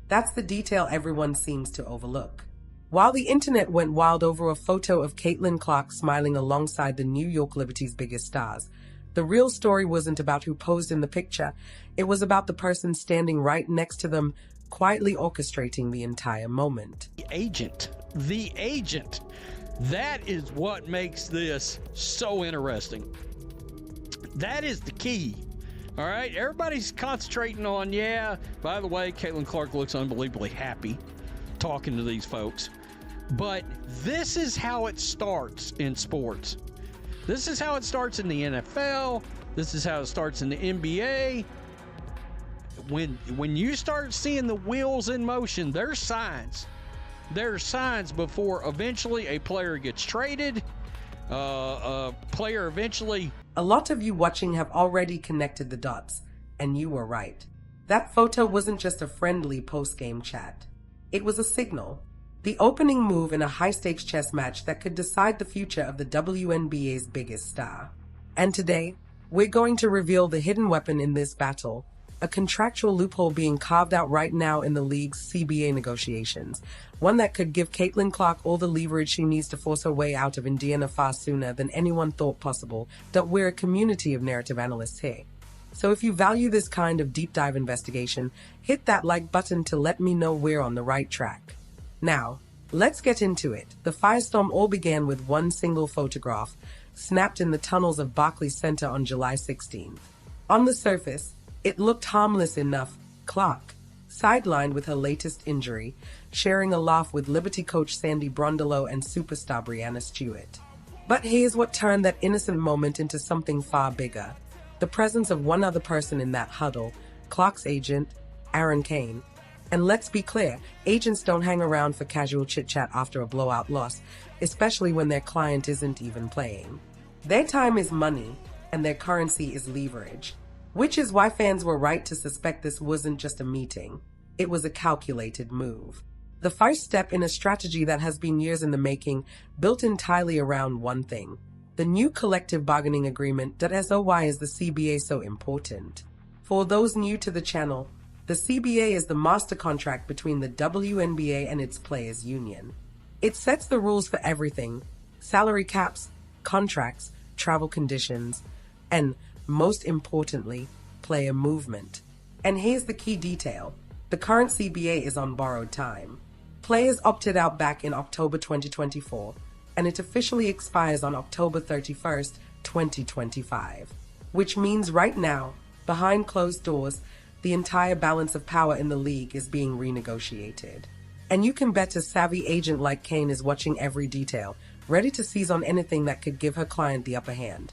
That's the detail everyone seems to overlook. While the internet went wild over a photo of Caitlin Clark smiling alongside the New York Liberty's biggest stars, the real story wasn't about who posed in the picture. It was about the person standing right next to them, quietly orchestrating the entire moment. The agent. That is what makes this so interesting. That is the key. All right, everybody's concentrating on, yeah, by the way, Caitlin Clark looks unbelievably happy talking to these folks. But this is how it starts in sports. This is how it starts in the NFL. This is how it starts in the NBA. When you start seeing the wheels in motion, there's signs. There's signs before eventually a player gets traded, a player eventually... A lot of you watching have already connected the dots, and you were right. That photo wasn't just a friendly post-game chat. It was a signal. The opening move in a high-stakes chess match that could decide the future of the WNBA's biggest star. And today, we're going to reveal the hidden weapon in this battle, a contractual loophole being carved out right now in the league's CBA negotiations, one that could give Caitlin Clark all the leverage she needs to force her way out of Indiana far sooner than anyone thought possible. That we're a community of narrative analysts here. So if you value this kind of deep dive investigation, hit that like button to let me know we're on the right track. Now, let's get into it. The firestorm all began with one single photograph, snapped in the tunnels of Barclays Center on July 16th. On the surface, it looked harmless enough. Clark, sidelined with her latest injury, sharing a laugh with Liberty coach Sandy Brondello and superstar Brianna Stewart. But here's what turned that innocent moment into something far bigger. The presence of one other person in that huddle, Clark's agent, Aaron Kane. And let's be clear, agents don't hang around for casual chit-chat after a blowout loss, especially when their client isn't even playing. Their time is money, and their currency is leverage. Which is why fans were right to suspect this wasn't just a meeting. It was a calculated move. The first step in a strategy that has been years in the making, built entirely around one thing. The new collective bargaining agreement. So why is the CBA so important? For those new to the channel, the CBA is the master contract between the WNBA and its players' union. It sets the rules for everything: salary caps, contracts, travel conditions, and, most importantly, player movement. And here's the key detail. The current CBA is on borrowed time. Players opted out back in October 2024, and it officially expires on October 31st, 2025. Which means right now, behind closed doors, the entire balance of power in the league is being renegotiated. And you can bet a savvy agent like Kane is watching every detail, ready to seize on anything that could give her client the upper hand.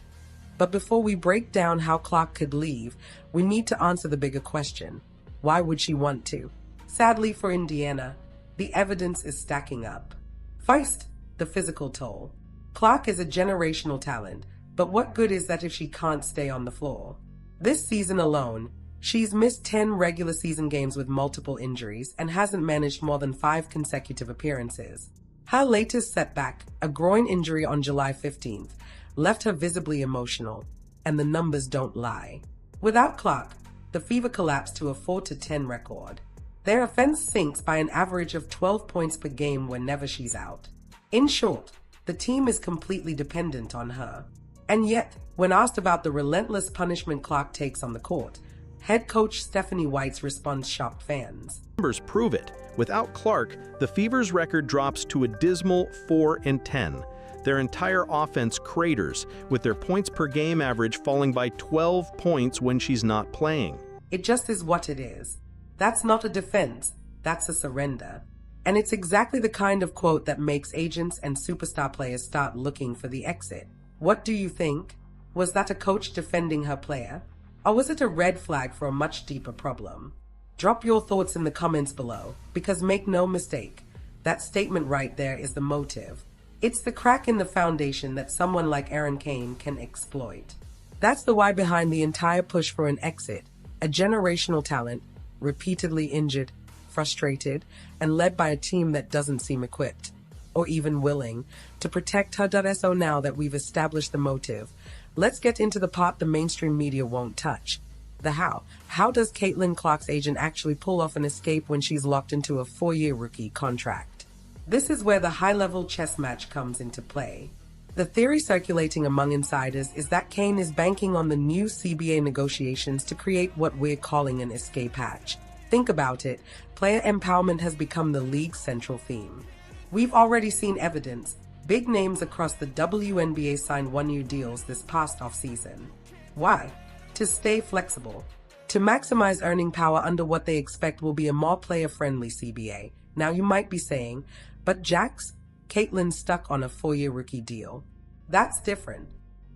But before we break down how Clark could leave, we need to answer the bigger question. Why would she want to? Sadly for Indiana, the evidence is stacking up. First, the physical toll. Clark is a generational talent, but what good is that if she can't stay on the floor? This season alone, she's missed 10 regular season games with multiple injuries and hasn't managed more than 5 consecutive appearances. Her latest setback, a groin injury on July 15th, left her visibly emotional, and the numbers don't lie. Without Clark, the Fever collapsed to a 4-10 record. Their offense sinks by an average of 12 points per game whenever she's out. In short, the team is completely dependent on her. And yet, when asked about the relentless punishment Clark takes on the court, head coach Stephanie White's response shocked fans. Numbers prove it. Without Clark, the Fever's record drops to a dismal 4-10. Their entire offense craters, with their points per game average falling by 12 points when she's not playing. It just is what it is. That's not a defense, that's a surrender. And it's exactly the kind of quote that makes agents and superstar players start looking for the exit. What do you think? Was that a coach defending her player? Or was it a red flag for a much deeper problem? Drop your thoughts in the comments below, because make no mistake, that statement right there is the motive. It's the crack in the foundation that someone like Aaron Kane can exploit. That's the why behind the entire push for an exit, a generational talent, repeatedly injured, frustrated, and led by a team that doesn't seem equipped, or even willing, to protect her. So now that we've established the motive, let's get into the part the mainstream media won't touch. The how. How does Caitlin Clark's agent actually pull off an escape when she's locked into a 4-year rookie contract? This is where the high-level chess match comes into play. The theory circulating among insiders is that Kane is banking on the new CBA negotiations to create what we're calling an escape hatch. Think about it, player empowerment has become the league's central theme. We've already seen evidence. Big names across the WNBA signed 1-year deals this past offseason. Why? To stay flexible. To maximize earning power under what they expect will be a more player-friendly CBA. Now you might be saying, but Jax, Caitlin's stuck on a 4-year rookie deal. That's different.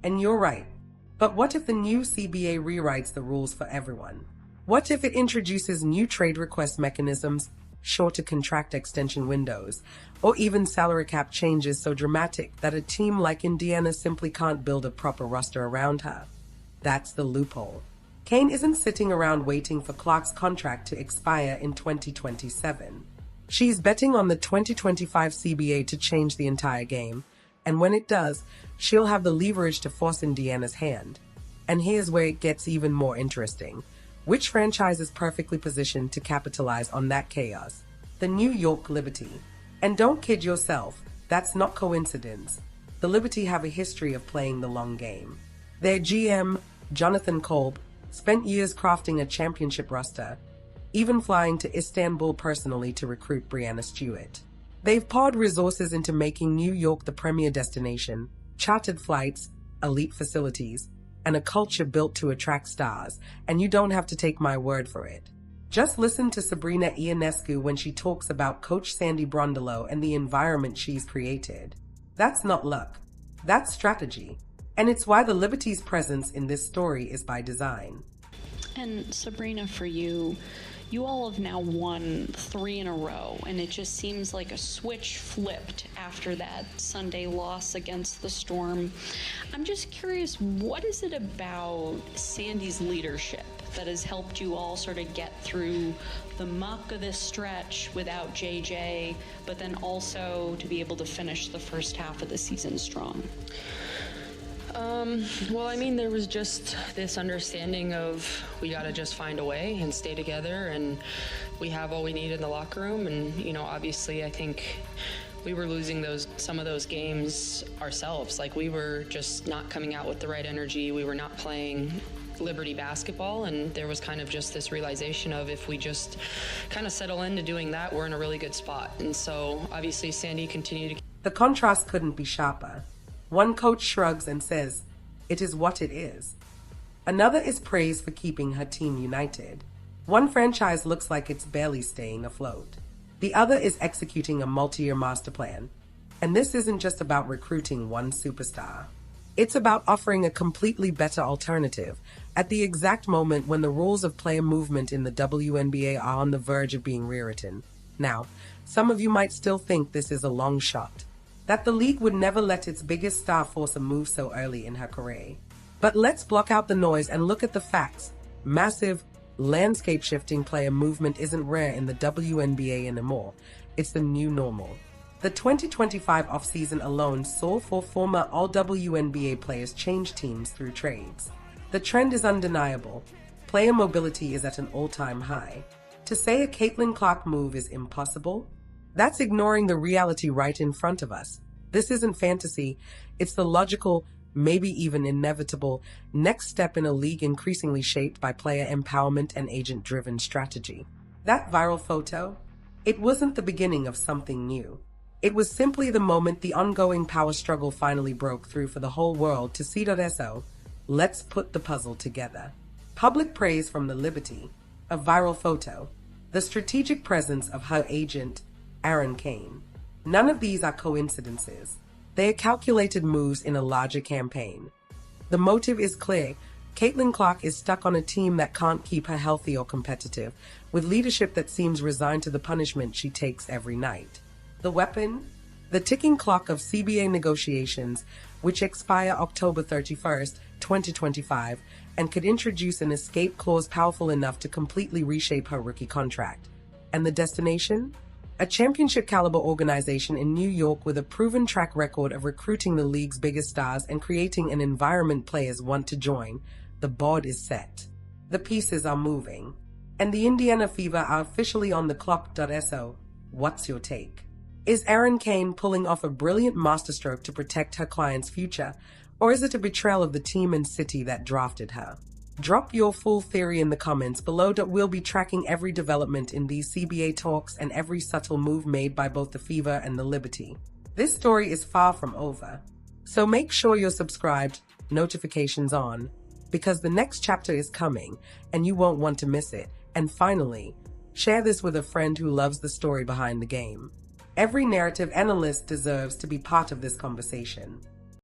And you're right. But what if the new CBA rewrites the rules for everyone? What if it introduces new trade request mechanisms, shorter contract extension windows, or even salary cap changes so dramatic that a team like Indiana simply can't build a proper roster around her? That's the loophole. Kane isn't sitting around waiting for Clark's contract to expire in 2027. She's betting on the 2025 CBA to change the entire game, and when it does, she'll have the leverage to force Indiana's hand. And here's where it gets even more interesting. Which franchise is perfectly positioned to capitalize on that chaos? The New York Liberty. And don't kid yourself, that's not coincidence. The Liberty have a history of playing the long game. Their GM, Jonathan Kolb, spent years crafting a championship roster, even flying to Istanbul personally to recruit Breanna Stewart. They've poured resources into making New York the premier destination, chartered flights, elite facilities, and a culture built to attract stars, and you don't have to take my word for it. Just listen to Sabrina Ionescu when she talks about Coach Sandy Brondolo and the environment she's created. That's not luck. That's strategy. And it's why the Liberty's presence in this story is by design. And Sabrina, for you, you all have now won 3 in a row, and it just seems like a switch flipped after that Sunday loss against the Storm. I'm just curious, what is it about Sandy's leadership that has helped you all sort of get through the muck of this stretch without JJ, but then also to be able to finish the first half of the season strong? Well, I mean, there was just this understanding of we got to just find a way and stay together, and we have all we need in the locker room. And, you know, obviously I think we were losing some of those games ourselves. Like, we were just not coming out with the right energy. We were not playing Liberty basketball, and there was kind of just this realization of if we just kind of settle into doing that, we're in a really good spot. And so obviously Sandy continued to... The contrast couldn't be sharper. One coach shrugs and says, "It is what it is." Another is praised for keeping her team united. One franchise looks like it's barely staying afloat. The other is executing a multi-year master plan. And this isn't just about recruiting one superstar. It's about offering a completely better alternative at the exact moment when the rules of player movement in the WNBA are on the verge of being rewritten. Now, some of you might still think this is a long shot, that the league would never let its biggest star force a move so early in her career. But let's block out the noise and look at the facts. Massive, landscape-shifting player movement isn't rare in the WNBA anymore. It's the new normal. The 2025 offseason alone saw 4 former All-WNBA players change teams through trades. The trend is undeniable. Player mobility is at an all-time high. To say a Caitlin Clark move is impossible? That's ignoring the reality right in front of us. This isn't fantasy. It's the logical, maybe even inevitable, next step in a league increasingly shaped by player empowerment and agent-driven strategy. That viral photo? It wasn't the beginning of something new. It was simply the moment the ongoing power struggle finally broke through for the whole world to see. So, let's put the puzzle together. Public praise from the Liberty, a viral photo, the strategic presence of her agent, Aaron Kane. None of these are coincidences. They are calculated moves in a larger campaign. The motive is clear. Caitlin Clark is stuck on a team that can't keep her healthy or competitive, with leadership that seems resigned to the punishment she takes every night. The weapon? The ticking clock of CBA negotiations, which expire October 31st, 2025, and could introduce an escape clause powerful enough to completely reshape her rookie contract. And the destination? A championship-caliber organization in New York with a proven track record of recruiting the league's biggest stars and creating an environment players want to join. The board is set. The pieces are moving, and the Indiana Fever are officially on the clock.so. What's your take? Is Erin Kane pulling off a brilliant masterstroke to protect her client's future, or is it a betrayal of the team and city that drafted her? Drop your full theory in the comments below. We'll be tracking every development in these CBA talks and every subtle move made by both the Fever and the Liberty. This story is far from over, so make sure you're subscribed, notifications on, because the next chapter is coming and you won't want to miss it. And finally, share this with a friend who loves the story behind the game. Every narrative analyst deserves to be part of this conversation.